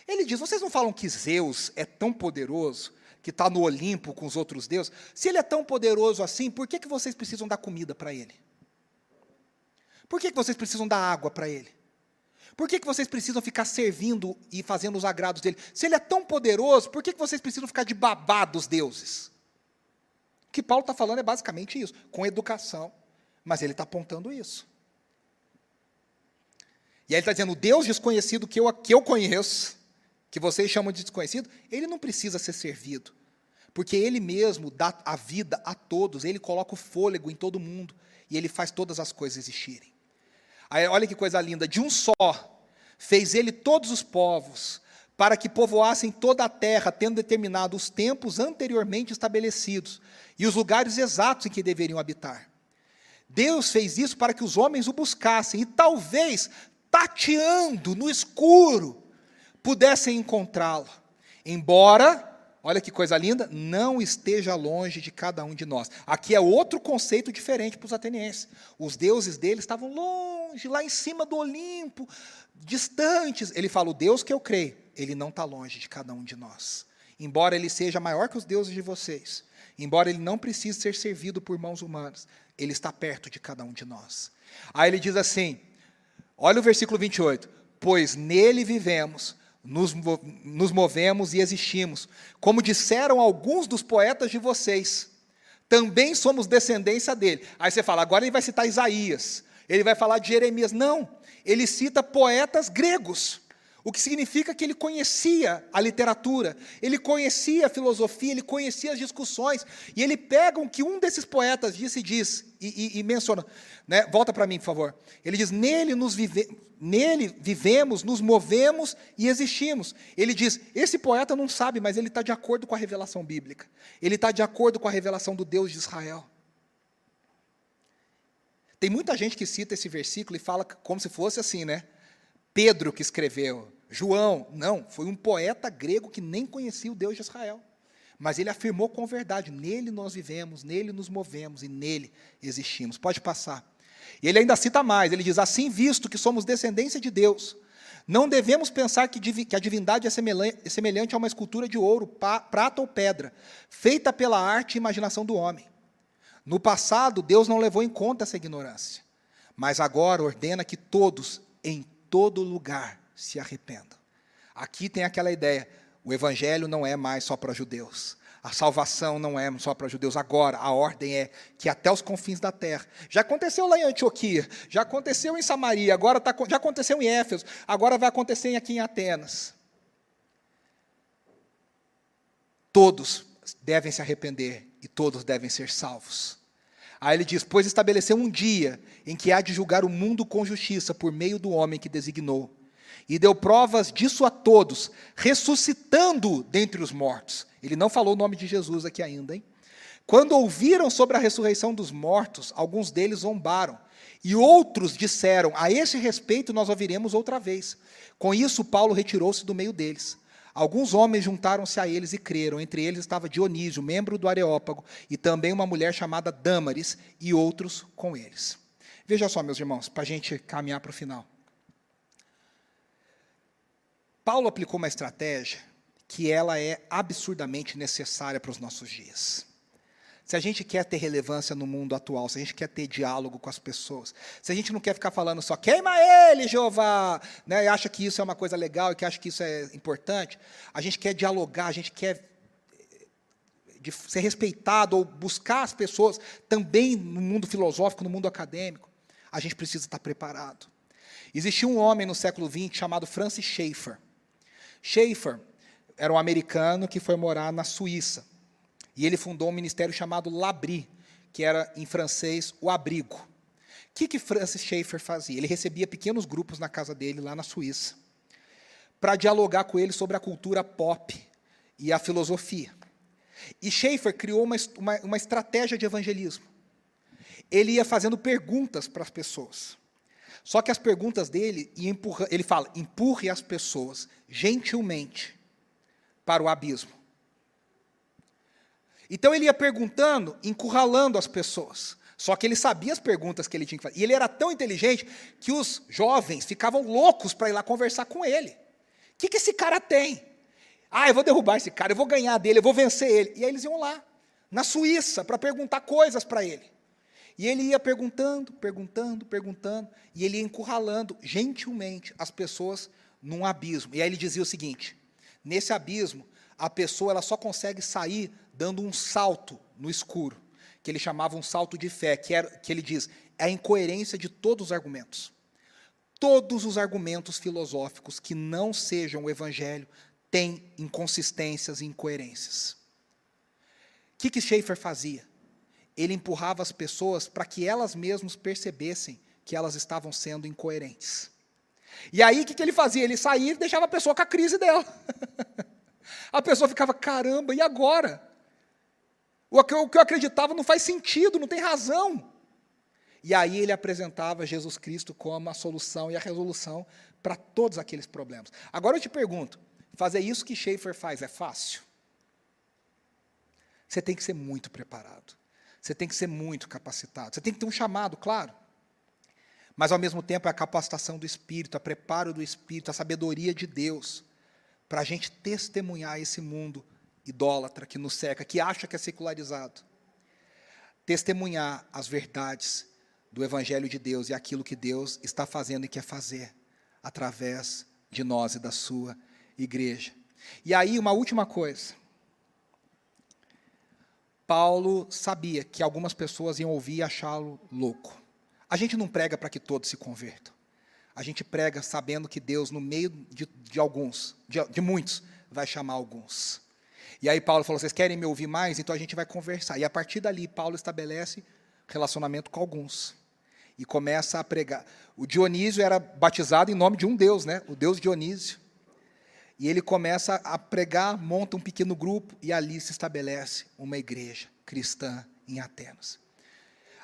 Ele diz: vocês não falam que Zeus é tão poderoso, que está no Olimpo com os outros deuses? Se ele é tão poderoso assim, por que vocês precisam dar comida para ele? Por que vocês precisam dar água para ele? Por que vocês precisam ficar servindo e fazendo os agrados dele? Se ele é tão poderoso, por que vocês precisam ficar de babá dos deuses? O que Paulo está falando é basicamente isso, com educação, mas ele está apontando isso. E aí ele está dizendo: o Deus desconhecido que eu conheço, que vocês chamam de desconhecido, ele não precisa ser servido. Porque Ele mesmo dá a vida a todos, Ele coloca o fôlego em todo mundo, e Ele faz todas as coisas existirem. Aí, olha que coisa linda, de um só, fez Ele todos os povos, para que povoassem toda a terra, tendo determinado os tempos anteriormente estabelecidos, e os lugares exatos em que deveriam habitar. Deus fez isso para que os homens o buscassem, e talvez, tateando no escuro, pudessem encontrá-lo, embora, olha que coisa linda, não esteja longe de cada um de nós. Aqui é outro conceito diferente para os atenienses. Os deuses deles estavam longe, lá em cima do Olimpo, distantes. Ele fala, o Deus que eu creio, ele não está longe de cada um de nós. Embora ele seja maior que os deuses de vocês, embora ele não precise ser servido por mãos humanas, ele está perto de cada um de nós. Aí ele diz assim, olha o versículo 28, pois nele vivemos, nos movemos e existimos. Como disseram alguns dos poetas de vocês, também somos descendência dele. Aí você fala, agora ele vai citar Isaías, ele vai falar de Jeremias. Não, ele cita poetas gregos, o que significa que ele conhecia a literatura, ele conhecia a filosofia, ele conhecia as discussões, e ele pega o que um desses poetas disse e menciona, né? Volta para mim, por favor. Ele diz, nele vivemos, nos movemos e existimos. Ele diz, esse poeta não sabe, mas ele está de acordo com a revelação bíblica. Ele está de acordo com a revelação do Deus de Israel. Tem muita gente que cita esse versículo e fala como se fosse assim, né? Pedro que escreveu, João. Não, foi um poeta grego que nem conhecia o Deus de Israel. Mas ele afirmou com verdade, nele nós vivemos, nele nos movemos e nele existimos. Pode passar. E ele ainda cita mais, ele diz, assim visto que somos descendência de Deus, não devemos pensar que a divindade é semelhante a uma escultura de ouro, prata ou pedra, feita pela arte e imaginação do homem. No passado, Deus não levou em conta essa ignorância, mas agora ordena que todos, em todo lugar, se arrependam. Aqui tem aquela ideia, o evangelho não é mais só para judeus, a salvação não é só para judeus, agora a ordem é que até os confins da terra, já aconteceu lá em Antioquia, já aconteceu em Samaria, agora já aconteceu em Éfeso, agora vai acontecer aqui em Atenas. Todos devem se arrepender e todos devem ser salvos. Aí ele diz, pois estabeleceu um dia em que há de julgar o mundo com justiça por meio do homem que designou, e deu provas disso a todos, ressuscitando dentre os mortos. Ele não falou o nome de Jesus aqui ainda, hein? Quando ouviram sobre a ressurreição dos mortos, alguns deles zombaram, e outros disseram, a esse respeito nós ouviremos outra vez. Com isso, Paulo retirou-se do meio deles. Alguns homens juntaram-se a eles e creram, entre eles estava Dionísio, membro do Areópago, e também uma mulher chamada Dâmaris, e outros com eles. Veja só, meus irmãos, para a gente caminhar para o final. Paulo aplicou uma estratégia que ela é absurdamente necessária para os nossos dias. Se a gente quer ter relevância no mundo atual, se a gente quer ter diálogo com as pessoas, se a gente não quer ficar falando só, queima ele, Jeová, né, e acha que isso é uma coisa legal e que acha que isso é importante, a gente quer dialogar, a gente quer ser respeitado ou buscar as pessoas também no mundo filosófico, no mundo acadêmico, a gente precisa estar preparado. Existia um homem no século XX chamado Francis Schaeffer. Schaeffer era um americano que foi morar na Suíça. E ele fundou um ministério chamado L'Abri, que era, em francês, o abrigo. O que Francis Schaeffer fazia? Ele recebia pequenos grupos na casa dele, lá na Suíça, para dialogar com eles sobre a cultura pop e a filosofia. E Schaeffer criou uma estratégia de evangelismo. Ele ia fazendo perguntas para as pessoas. Só que as perguntas dele, ele fala, empurre as pessoas gentilmente para o abismo. Então ele ia perguntando, encurralando as pessoas. Só que ele sabia as perguntas que ele tinha que fazer. E ele era tão inteligente que os jovens ficavam loucos para ir lá conversar com ele. O que esse cara tem? Ah, eu vou derrubar esse cara, eu vou ganhar dele, eu vou vencer ele. E aí eles iam lá, na Suíça, para perguntar coisas para ele. E ele ia perguntando, e ele ia encurralando gentilmente as pessoas num abismo. E aí ele dizia o seguinte, nesse abismo, a pessoa ela só consegue sair dando um salto no escuro, que ele chamava um salto de fé, que ele diz, é a incoerência de todos os argumentos. Todos os argumentos filosóficos que não sejam o evangelho têm inconsistências e incoerências. que Schaeffer fazia? Ele empurrava as pessoas para que elas mesmas percebessem que elas estavam sendo incoerentes. E aí, o que ele fazia? Ele saía e deixava a pessoa com a crise dela. A pessoa ficava, caramba, e agora? O que eu acreditava não faz sentido, não tem razão. E aí ele apresentava Jesus Cristo como a solução e a resolução para todos aqueles problemas. Agora eu te pergunto, fazer isso que Schaeffer faz é fácil? Você tem que ser muito preparado. Você tem que ser muito capacitado. Você tem que ter um chamado, claro. Mas, ao mesmo tempo, é a capacitação do Espírito, a preparo do Espírito, a sabedoria de Deus, para a gente testemunhar esse mundo idólatra que nos cerca, que acha que é secularizado. Testemunhar as verdades do Evangelho de Deus e aquilo que Deus está fazendo e quer fazer através de nós e da sua igreja. E aí, uma última coisa. Paulo sabia que algumas pessoas iam ouvir e achá-lo louco. A gente não prega para que todos se convertam. A gente prega sabendo que Deus, no meio de alguns, de muitos, vai chamar alguns. E aí Paulo falou, vocês querem me ouvir mais? Então a gente vai conversar. E a partir dali, Paulo estabelece relacionamento com alguns. E começa a pregar. O Dionísio era batizado em nome de um Deus, né? O Deus Dionísio. E ele começa a pregar, monta um pequeno grupo, e ali se estabelece uma igreja cristã em Atenas.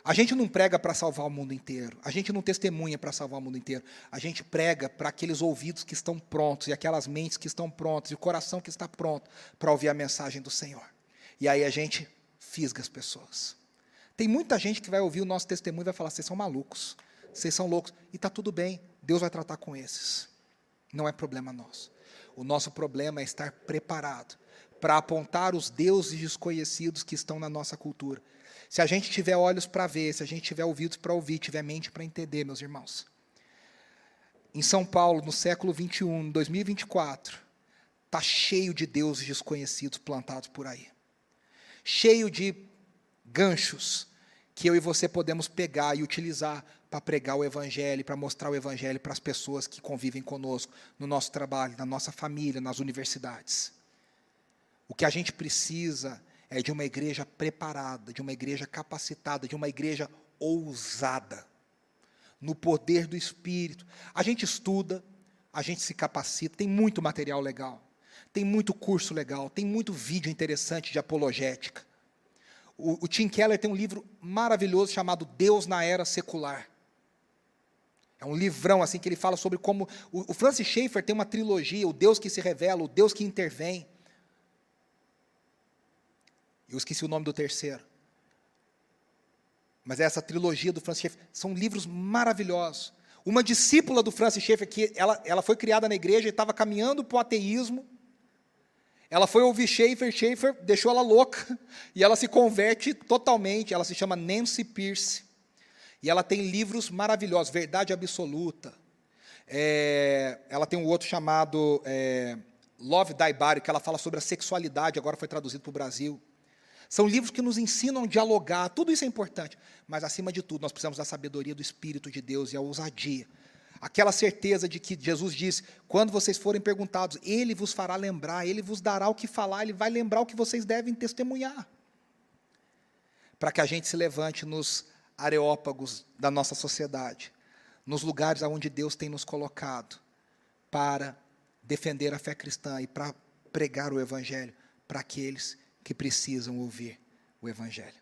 A gente não prega para salvar o mundo inteiro, a gente não testemunha para salvar o mundo inteiro, a gente prega para aqueles ouvidos que estão prontos, e aquelas mentes que estão prontas, e o coração que está pronto para ouvir a mensagem do Senhor. E aí a gente fisga as pessoas. Tem muita gente que vai ouvir o nosso testemunho e vai falar, vocês são malucos, vocês são loucos, e está tudo bem, Deus vai tratar com esses. Não é problema nosso. O nosso problema é estar preparado para apontar os deuses desconhecidos que estão na nossa cultura. Se a gente tiver olhos para ver, se a gente tiver ouvidos para ouvir, tiver mente para entender, meus irmãos. Em São Paulo, no século 21, 2024, está cheio de deuses desconhecidos plantados por aí. Cheio de ganchos que eu e você podemos pegar e utilizar para pregar o Evangelho, para mostrar o Evangelho para as pessoas que convivem conosco, no nosso trabalho, na nossa família, nas universidades. O que a gente precisa é de uma igreja preparada, de uma igreja capacitada, de uma igreja ousada, no poder do Espírito. A gente estuda, a gente se capacita, tem muito material legal, tem muito curso legal, tem muito vídeo interessante de apologética. O Tim Keller tem um livro maravilhoso chamado Deus na Era Secular. É um livrão assim que ele fala sobre como... O Francis Schaeffer tem uma trilogia, o Deus que se revela, o Deus que intervém. Eu esqueci o nome do terceiro. Mas essa trilogia do Francis Schaeffer são livros maravilhosos. Uma discípula do Francis Schaeffer, que ela foi criada na igreja e estava caminhando para o ateísmo. Ela foi ouvir Schaeffer deixou ela louca, e ela se converte totalmente. Ela se chama Nancy Pierce. E ela tem livros maravilhosos, Verdade Absoluta. Ela tem um outro chamado Love Thy Body, que ela fala sobre a sexualidade, agora foi traduzido para o Brasil. São livros que nos ensinam a dialogar, tudo isso é importante. Mas, acima de tudo, nós precisamos da sabedoria do Espírito de Deus e a ousadia. Aquela certeza de que Jesus disse, quando vocês forem perguntados, Ele vos fará lembrar, Ele vos dará o que falar, Ele vai lembrar o que vocês devem testemunhar. Para que a gente se levante nos areópagos da nossa sociedade, nos lugares onde Deus tem nos colocado, para defender a fé cristã e para pregar o Evangelho para aqueles que precisam ouvir o Evangelho.